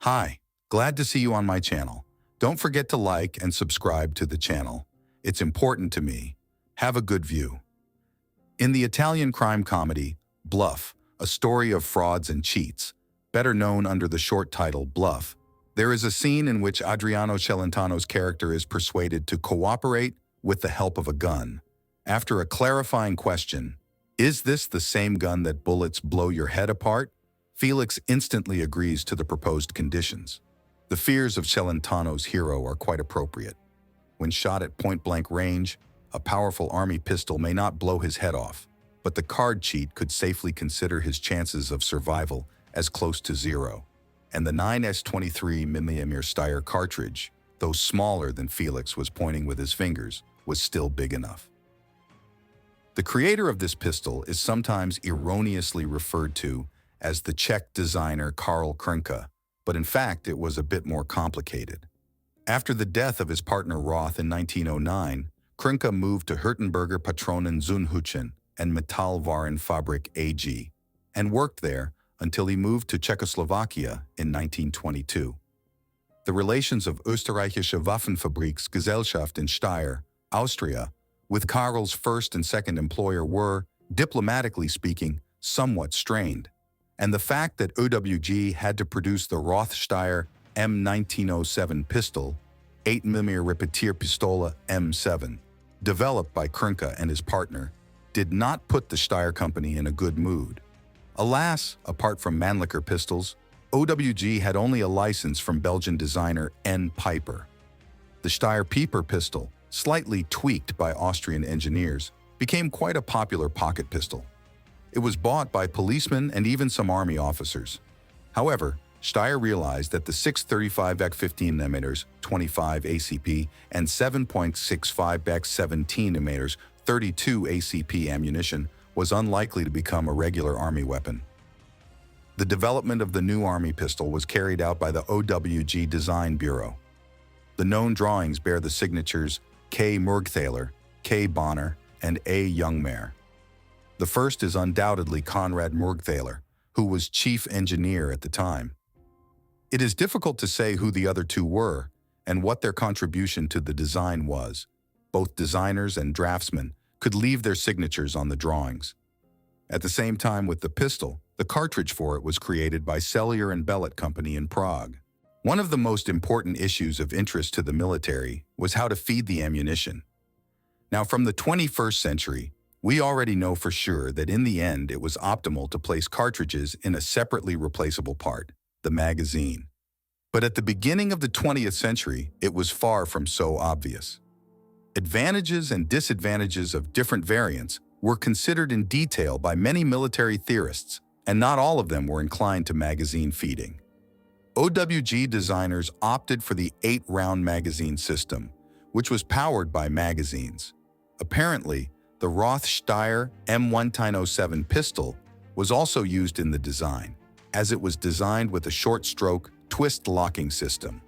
Hi, glad to see you on my channel. Don't forget to like and subscribe to the channel. It's important to me. Have a good view. In the Italian crime comedy, Bluff, a story of frauds and cheats, better known under the short title Bluff, there is a scene in which Adriano Celentano's character is persuaded to cooperate with the help of a gun. After a clarifying question, "Is this the same gun that bullets blow your head apart?" Felix instantly agrees to the proposed conditions. The fears of Celentano's hero are quite appropriate. When shot at point-blank range, a powerful army pistol may not blow his head off, but the card cheat could safely consider his chances of survival as close to zero. And the 9s23mm Steyr cartridge, though smaller than Felix was pointing with his fingers, was still big enough. The creator of this pistol is sometimes erroneously referred to as the Czech designer Karl Krnka, but in fact it was a bit more complicated. After the death of his partner Roth in 1909, Krnka moved to Hürtenberger Patronen Zündhütchen and Metallwarenfabrik AG, and worked there until he moved to Czechoslovakia in 1922. The relations of Österreichische Waffenfabriksgesellschaft in Steyr, Austria, with Karl's first and second employer were, diplomatically speaking, somewhat strained, and the fact that OWG had to produce the Roth-Steyr M1907 pistol, 8mm Repetierpistole M7, developed by Krnka and his partner, did not put the Steyr company in a good mood. Alas, apart from Mannlicher pistols, OWG had only a license from Belgian designer N. Piper. The Steyr Pieper pistol, slightly tweaked by Austrian engineers, became quite a popular pocket pistol. It was bought by policemen and even some army officers. However, Steyr realized that the 635 15 mm 25 ACP and 7.65 17 mm 32 ACP ammunition was unlikely to become a regular army weapon. The development of the new army pistol was carried out by the OWG Design Bureau. The known drawings bear the signatures K. Mergthaler, K. Bonner, and A. Jungmair. The first is undoubtedly Konrad Mergthaler, who was chief engineer at the time. It is difficult to say who the other two were and what their contribution to the design was. Both designers and draftsmen could leave their signatures on the drawings. At the same time with the pistol, the cartridge for it was created by Sellier and Bellet Company in Prague. One of the most important issues of interest to the military was how to feed the ammunition. Now, from the 21st century, we already know for sure that in the end it was optimal to place cartridges in a separately replaceable part, the magazine. But at the beginning of the 20th century, it was far from so obvious. Advantages and disadvantages of different variants were considered in detail by many military theorists, and not all of them were inclined to magazine feeding. OWG designers opted for the 8-round magazine system, which was powered by magazines. Apparently, the Roth-Steyr M1907 pistol was also used in the design, as it was designed with a short-stroke, twist-locking system.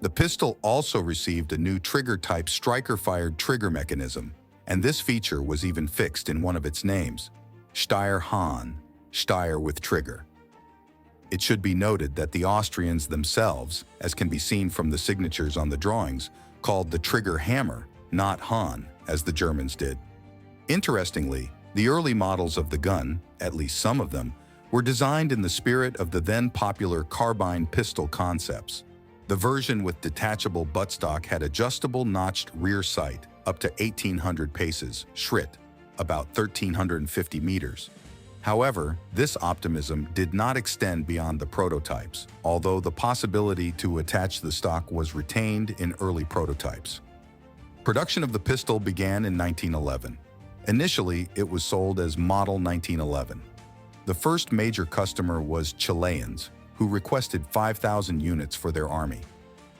The pistol also received a new trigger-type striker-fired trigger mechanism, and this feature was even fixed in one of its names, Steyr Hahn, Steyr with trigger. It should be noted that the Austrians themselves, as can be seen from the signatures on the drawings, called the trigger hammer, not Hahn, as the Germans did. Interestingly, the early models of the gun, at least some of them, were designed in the spirit of the then popular carbine pistol concepts. The version with detachable buttstock had adjustable notched rear sight up to 1,800 paces, Schritt, about 1,350 meters. However, this optimism did not extend beyond the prototypes, although the possibility to attach the stock was retained in early prototypes. Production of the pistol began in 1911. Initially, it was sold as Model 1911. The first major customer was Chileans, who requested 5,000 units for their army.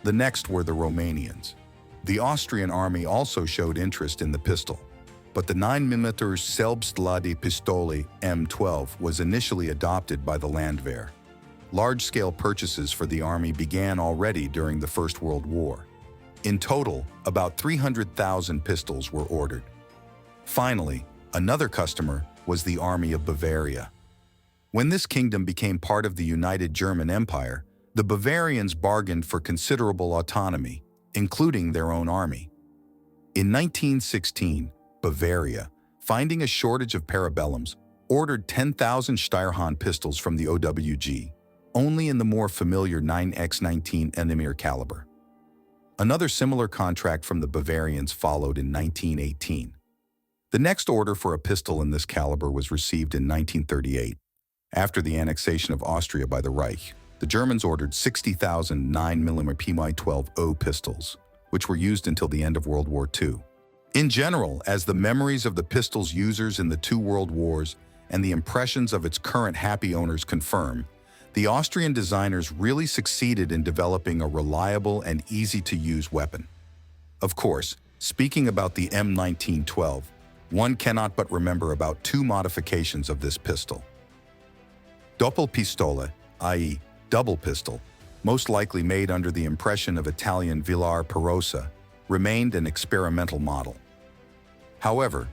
The next were the Romanians. The Austrian army also showed interest in the pistol, but the 9mm Selbstlade Pistole M12 was initially adopted by the Landwehr. Large-scale purchases for the army began already during the First World War. In total, about 300,000 pistols were ordered. Finally, another customer was the Army of Bavaria. When this kingdom became part of the United German Empire, The Bavarians bargained for considerable autonomy, including their own army. In 1916, Bavaria, finding a shortage of parabellums, ordered 10,000 Steyerhahn pistols from the OWG, only in the more familiar 9x19 mm caliber. Another similar contract from the Bavarians followed in 1918. The next order for a pistol in this caliber was received in 1938. After the annexation of Austria by the Reich, the Germans ordered 60,000 9mm PY-12O pistols, which were used until the end of World War II. In general, as the memories of the pistol's users in the two world wars and the impressions of its current happy owners confirm, the Austrian designers really succeeded in developing a reliable and easy-to-use weapon. Of course, speaking about the M1912, one cannot but remember about two modifications of this pistol. Doppelpistole, i.e., double pistol, most likely made under the impression of Italian Villar Perosa, remained an experimental model. However,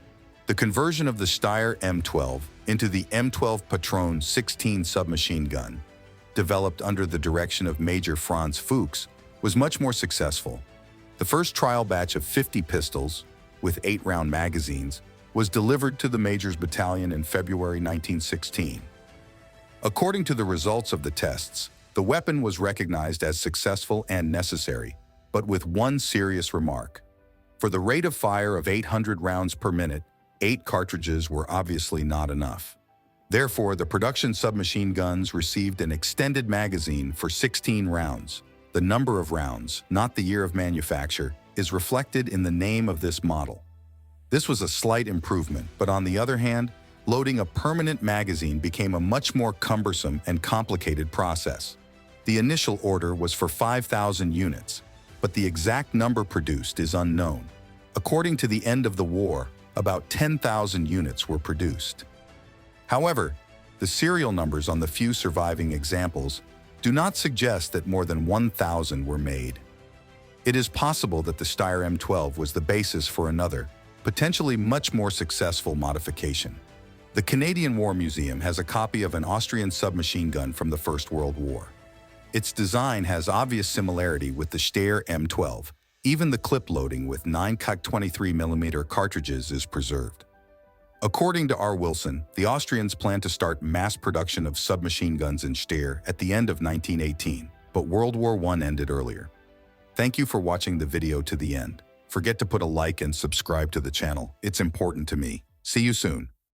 the conversion of the Steyr M12 into the M12 Patron 16 submachine gun, developed under the direction of Major Franz Fuchs, was much more successful. The first trial batch of 50 pistols, with 8-round magazines, was delivered to the Major's battalion in February 1916. According to the results of the tests, the weapon was recognized as successful and necessary, but with one serious remark. For the rate of fire of 800 rounds per minute, 8 cartridges were obviously not enough. Therefore, the production submachine guns received an extended magazine for 16 rounds. The number of rounds, not the year of manufacture, is reflected in the name of this model. This was a slight improvement, but on the other hand, loading a permanent magazine became a much more cumbersome and complicated process. The initial order was for 5,000 units, but the exact number produced is unknown. According to the end of the war, about 10,000 units were produced. However, the serial numbers on the few surviving examples do not suggest that more than 1,000 were made. It is possible that the Steyr M12 was the basis for another, potentially much more successful modification. The Canadian War Museum has a copy of an Austrian submachine gun from the First World War. Its design has obvious similarity with the Steyr M12. Even the clip loading with 9.23mm cartridges is preserved. According to R. Wilson, the Austrians plan to start mass production of submachine guns in Steyr at the end of 1918, but World War I ended earlier. Thank you for watching the video to the end. Forget to put a like and subscribe to the channel. It's important to me. See you soon.